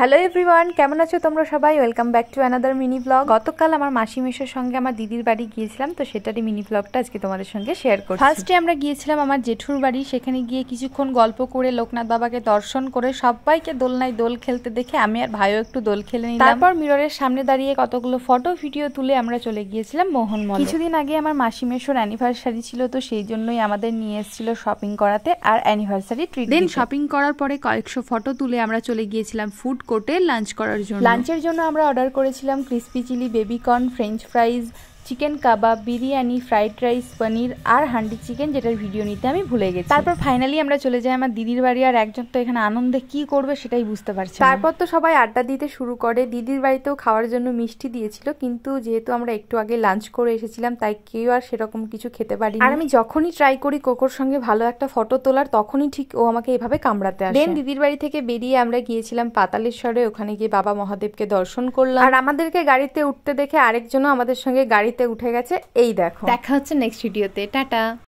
Hello everyone, কেমন আছো তোমরা সবাই? Welcome back to another mini blog. গতকাল আমার মাসি মেশোর সঙ্গে আমার দিদির বাড়ি গিয়েছিলাম, তো সেটারই মিনি ব্লগটা আজকে তোমাদের সঙ্গে শেয়ার করছি। ফার্স্টে আমরা গিয়েছিলাম আমার জেঠুর বাড়ি। সেখানে গিয়ে কিছুক্ষণ গল্প করে লোকনাথ বাবাকে দর্শন করে সবাইকে দোলনায় দোল খেলতে দেখে আমি আর ভাইও একটু দোল খেলে নিলাম। তারপর মিররের সামনে দাঁড়িয়ে কতগুলো ফটো ভিডিও তুলে আমরা চলে গিয়েছিলাম মোহনমহল। কিছুদিন আগে আমার মাসি মেশোর অ্যানিভার্সারি ছিল, তো সেই জন্যই আমাদের নিয়ে এসেছিল শপিং করাতে আর অ্যানিভার্সারি ট্রিট। দেন শপিং করার পরে কয়েকশো ফটো তুলে আমরা চলে গিয়েছিলাম ফুড কোর্টে লাঞ্চ করার জন্য। লাঞ্চের জন্য আমরা অর্ডার করেছিলাম crispy chilli, baby corn, French fries, chicken kebab, biryani, fried rice, paneer আর হান্ডি চিকেন, যেটার ভিডিও নিতে আমি ভুলে গেছি। তারপর ফাইনালি আমরা চলে যাই আমার দিদির বাড়ি। আর একজন তো এখানে আনন্দে কি করবে সেটাই বুঝতে পারছি। তারপর তো সবাই আড্ডা দিতে শুরু করে। দিদির বাড়িতেও খাওয়ার জন্য মিষ্টি দিয়েছিল, কিন্তু যেহেতু আমরা একটু আগে লাঞ্চ করে এসেছিলাম তাই কেউ আর সেরকম কিছু খেতে পারি। আর আমি যখনই ট্রাই করি কোকোর সঙ্গে ভালো একটা ফটো তোলার, তখনই ঠিক ও আমাকে এভাবে কামড়াতে আসে। দেন দিদির বাড়ি থেকে বেরিয়ে আমরা গিয়েছিলাম পাতালেশ্বরে। ওখানে গিয়ে বাবা মহাদেবকে দর্শন করলাম। আর আমাদেরকে গাড়িতে উঠতে দেখে আরেকজনও আমাদের সঙ্গে গাড়িতে উঠে গেছে। এই দেখো, দেখা হচ্ছে নেক্সট ভিডিওতে। টাটা।